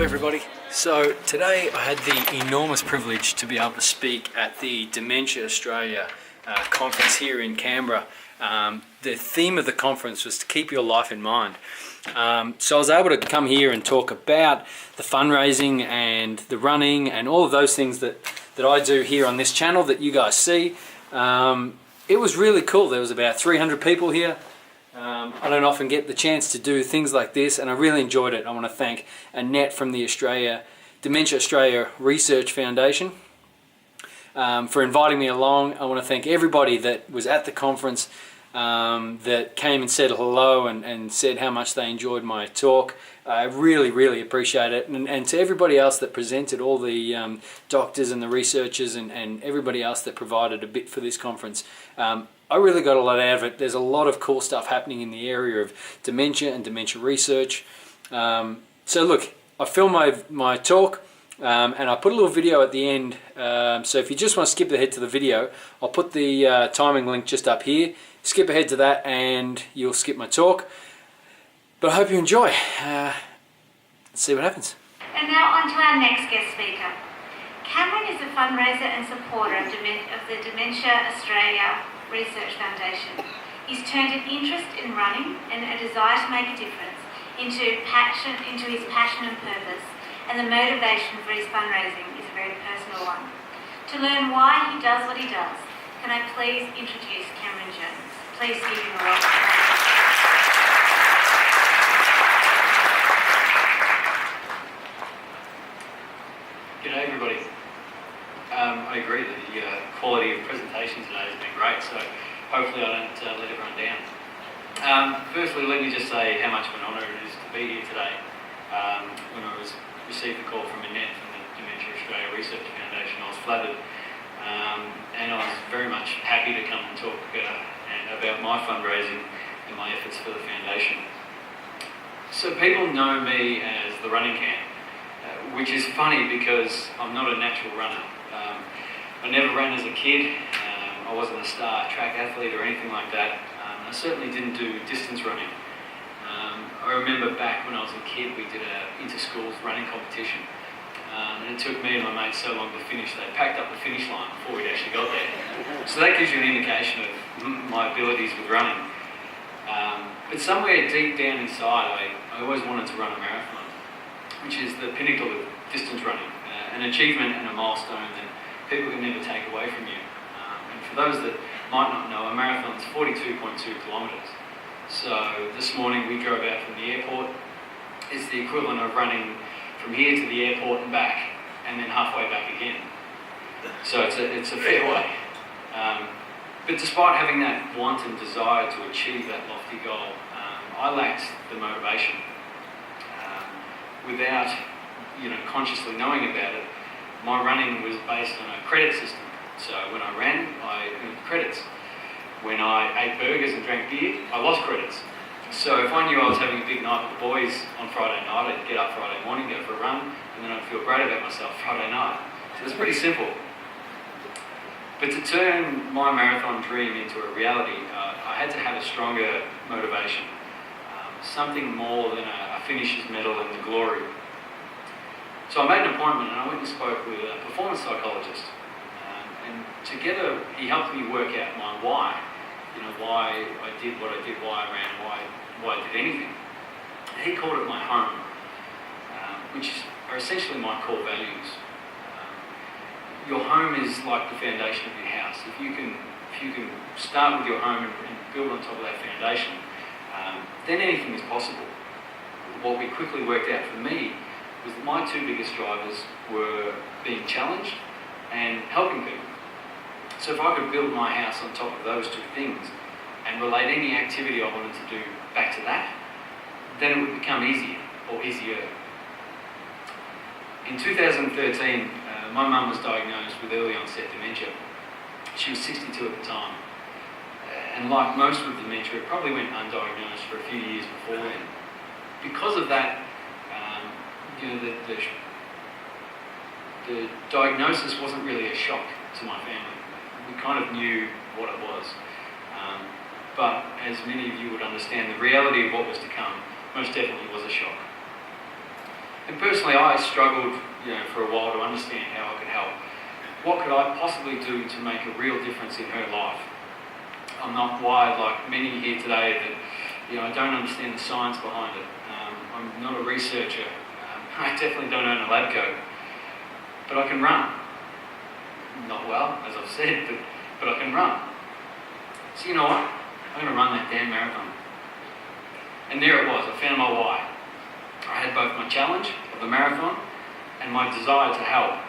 everybody. So today I had the enormous privilege to be able to speak at the Dementia Australia conference here in Canberra. The theme of the conference was to keep your life in mind. So I was able to come here and talk about the fundraising and the running and all of those things that I do here on this channel that you guys see. It was really cool. There was about 300 people here. I don't often get the chance to do things like this, and I really enjoyed it. I want to thank Annette from the Dementia Australia Research Foundation for inviting me along. I want to thank everybody that was at the conference that came and said hello and said how much they enjoyed my talk. I really appreciate it. And to everybody else that presented, all the doctors and the researchers and everybody else that provided a bit for this conference. I really got a lot out of it. There's a lot of cool stuff happening in the area of dementia and dementia research. So look, I filmed my talk and I put a little video at the end. So if you just want to skip ahead to the video, I'll put the timing link just up here. Skip ahead to that and you'll skip my talk. But I hope you enjoy. Let's see what happens. And now on to our next guest speaker. Cameron is a fundraiser and supporter of the Dementia Australia Research Foundation. He's turned an interest in running and a desire to make a difference into his passion and purpose, and the motivation for his fundraising is a very personal one. To learn why he does what he does, can I please introduce Cameron Jones? Please give him a welcome. G'day everybody. I agree that the quality of presentation today has been great, so hopefully I don't let everyone down. Firstly, let me just say how much of an honour it is to be here today. When I received the call from Annette from the Dementia Australia Research Foundation, I was flattered, and I was very much happy to come and talk about my fundraising and my efforts for the foundation. So people know me as the running can. Which is funny because I'm not a natural runner. I never ran as a kid. I wasn't a star track athlete or anything like that. I certainly didn't do distance running. I remember back when I was a kid, we did an inter-schools running competition. And it took me and my mates so long to finish, they packed up the finish line before we'd actually got there. So that gives you an indication of my abilities with running. But somewhere deep down inside, I always wanted to run a marathon, which is the pinnacle of distance running, an achievement and a milestone that people can never take away from you. And for those that might not know, a marathon is 42.2 kilometres. So this morning we drove out from the airport. It's the equivalent of running from here to the airport and back, and then halfway back again. So it's a fair way. But despite having that want and desire to achieve that lofty goal, I lacked the motivation. Without consciously knowing about it, my running was based on a credit system. So when I ran, I earned credits. When I ate burgers and drank beer, I lost credits. So if I knew I was having a big night with the boys on Friday night, I'd get up Friday morning, go for a run, and then I'd feel great about myself Friday night. So it's pretty simple. But to turn my marathon dream into a reality, I had to have a stronger motivation. Something more than a finisher's medal and the glory. So I made an appointment and I went and spoke with a performance psychologist. And together he helped me work out my why. Why I did what I did, why I ran, why I did anything. And he called it my home, which are essentially my core values. Your home is like the foundation of your house. If you can start with your home and build on top of that foundation, then anything is possible. What we quickly worked out for me was that my two biggest drivers were being challenged and helping people. So if I could build my house on top of those two things and relate any activity I wanted to do back to that, then it would become easier or easier. In 2013, my mum was diagnosed with early onset dementia. She was 62 at the time. And like most with dementia, it probably went undiagnosed for a few years before then. Because of that, the diagnosis wasn't really a shock to my family. We kind of knew what it was. But as many of you would understand, the reality of what was to come most definitely was a shock. And personally, I struggled, for a while to understand how I could help. What could I possibly do to make a real difference in her life? I'm not wired like many here today that, I don't understand the science behind it. I'm not a researcher. I definitely don't own a lab coat. But I can run. Not well, as I've said, but I can run. So you know what? I'm going to run that damn marathon. And there it was. I found my why. I had both my challenge of the marathon and my desire to help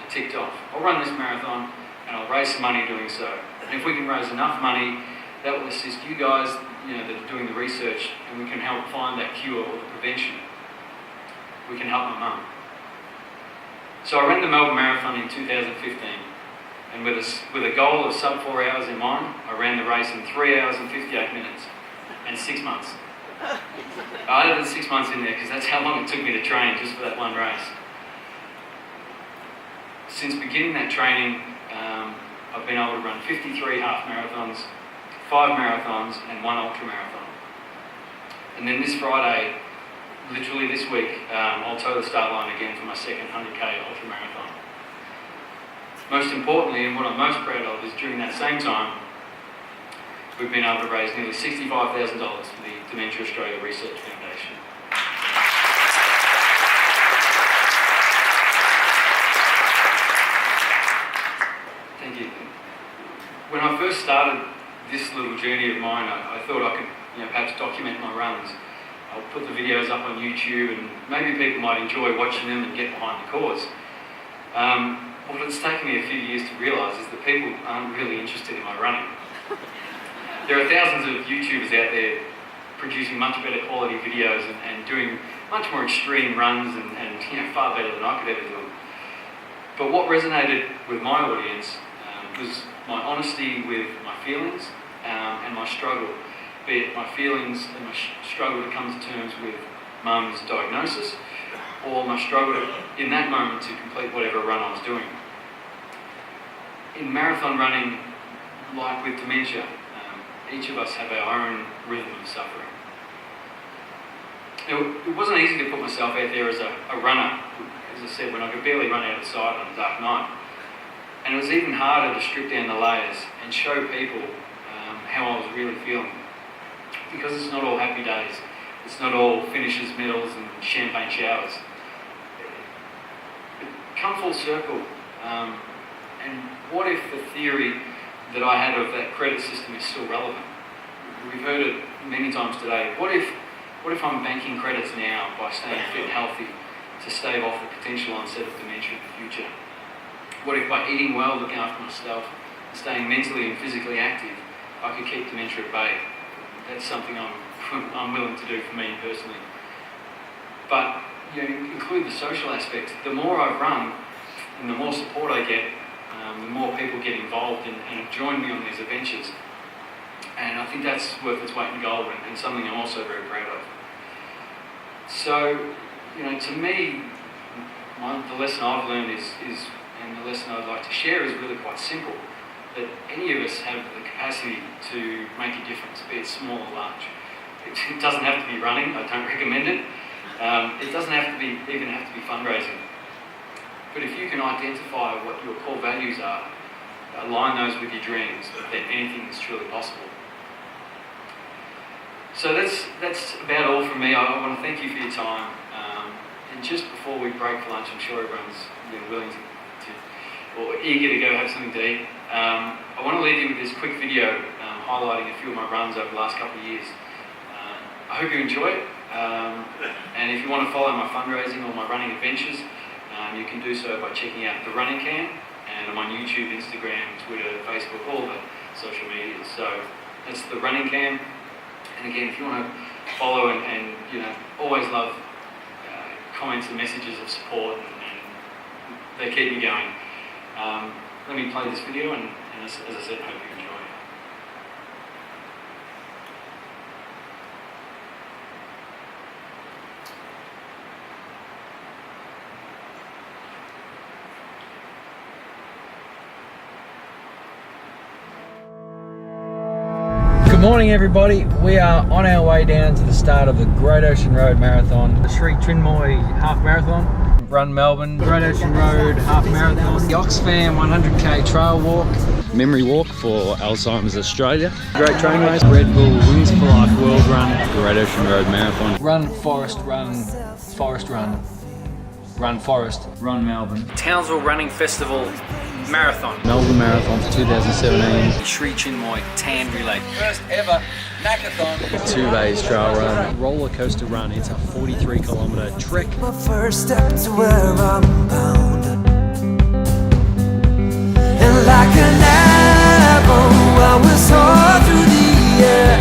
ticked off. I'll run this marathon and I'll raise some money doing so. And if we can raise enough money, that will assist you guys, that are doing the research, and we can help find that cure or the prevention. We can help my mum. So I ran the Melbourne Marathon in 2015, and with a goal of sub 4 hours in mind, I ran the race in 3 hours and 58 minutes, and 6 months. I added the 6 months in there because that's how long it took me to train just for that one race. Since beginning that training, I've been able to run 53 half marathons, 5 marathons, and 1 ultra marathon. And then this Friday, literally this week, I'll toe the start line again for my second 100k ultra marathon. Most importantly, and what I'm most proud of, is during that same time, we've been able to raise nearly $65,000 for the Dementia Australia Research Foundation. Thank you. When I first started this little journey of mine, I thought I could perhaps document my runs. I'll put the videos up on YouTube and maybe people might enjoy watching them and get behind the cause. What it's taken me a few years to realise is that people aren't really interested in my running. There are thousands of YouTubers out there producing much better quality videos and doing much more extreme runs and far better than I could ever do them. But what resonated with my audience was my honesty with my feelings and my struggle, be it my feelings and my struggle to come to terms with mum's diagnosis, or my struggle in that moment to complete whatever run I was doing. In marathon running, like with dementia, each of us have our own rhythm of suffering. It wasn't easy to put myself out there as a runner, as I said, when I could barely run out of sight on a dark night. And it was even harder to strip down the layers and show people how I was really feeling. Because it's not all happy days. It's not all finishes, medals and champagne showers. Come full circle. And what if the theory that I had of that credit system is still relevant? We've heard it many times today. What if I'm banking credits now by staying fit and healthy to stave off the potential onset of dementia in the future? What if by eating well, looking after myself, and staying mentally and physically active, I could keep dementia at bay? That's something I'm willing to do for me personally. But include the social aspect. The more I run and the more support I get, the more people get involved and join me on these adventures. And I think that's worth its weight in gold and something I'm also very proud of. So, to me, the lesson I've learned is, and the lesson I'd like to share is really quite simple, that any of us have the capacity to make a difference, be it small or large. It doesn't have to be running, I don't recommend it. It doesn't even have to be fundraising. But if you can identify what your core values are, align those with your dreams, then anything is truly possible. So that's about all from me. I want to thank you for your time. And just before we break for lunch, I'm sure everyone's willing to or eager to go have something to eat. I want to leave you with this quick video highlighting a few of my runs over the last couple of years. I hope you enjoy it. And if you want to follow my fundraising or my running adventures, you can do so by checking out The Running Cam, and I'm on YouTube, Instagram, Twitter, Facebook, all the social media. So that's The Running Cam. And again, if you want to follow and always love comments and messages of support, and they keep me going. Let me play this video, and as I said, I hope you enjoy it. Morning everybody, we are on our way down to the start of the Great Ocean Road Marathon, the Sri Chinmoy Half Marathon, Run Melbourne, Great Ocean Road Half Marathon, the Oxfam 100k Trail Walk, Memory Walk for Alzheimer's Australia, Great Train Race, Red Bull Wings for Life World Run, Great Ocean Road Marathon, Run Forest Run, Forest Run, Run Forest, Run Melbourne, Townsville Running Festival Marathon, Melbourne Marathon for 2017, Sri Chinmoy Tan Relay, first ever Knackathon, 2 days trail run, roller coaster run. It's a 43-kilometre trek. My first step to where I'm bound, and like an arrow I will soar through the air.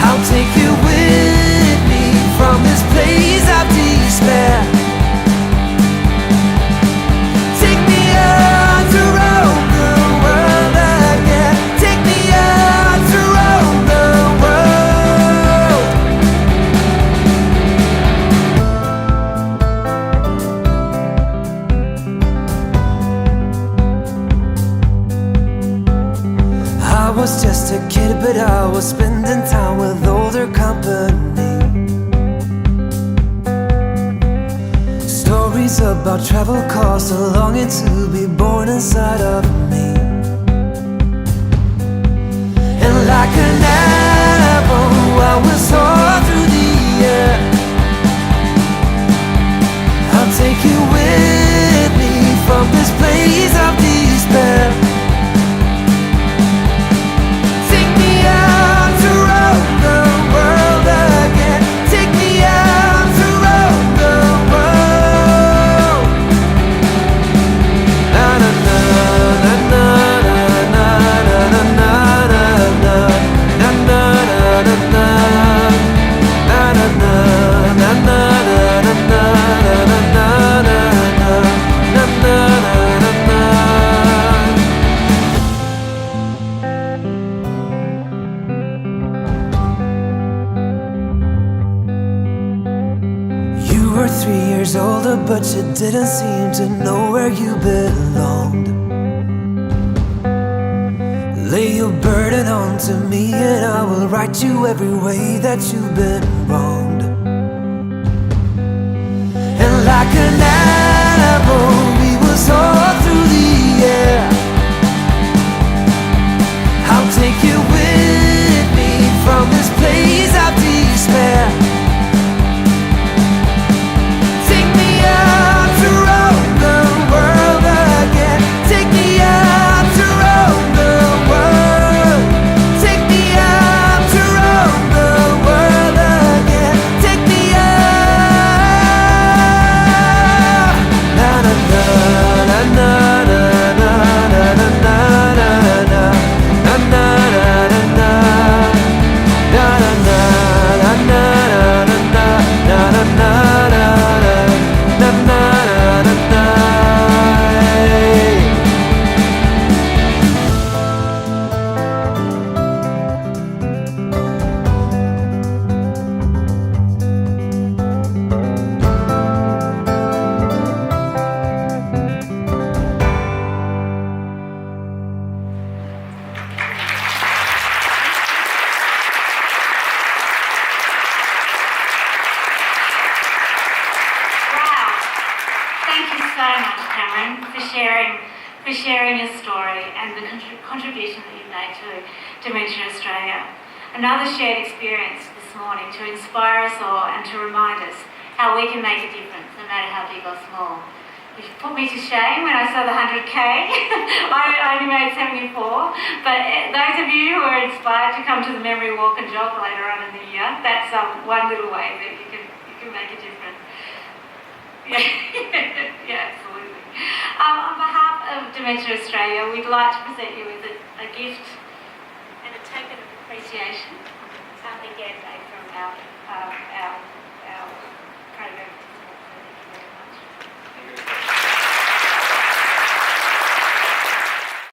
I'll take you with me from this place of despair. I was just a kid, but I was spending time with older company. Stories about travel caused a longing to be born inside of me. And like an arrow I will soar through the air. I'll take you with me from this place of despair. You were 3 years older, but you didn't seem to know where you belonged. Lay your burden onto me and I will right you every way that you've been wronged. And like an arrow we will soar through the air. I'll take you with me from this place of despair. For sharing your story and the contribution that you've made to Dementia Australia. Another shared experience this morning to inspire us all and to remind us how we can make a difference, no matter how big or small. It put me to shame when I saw the 100k. I only made 74, but those of you who are inspired to come to the Memory Walk and jog later on in the year, that's one little way that you can make a difference. Yeah, absolutely. On behalf of Dementia Australia, we'd like to present you with a gift and a token of appreciation, again made from our program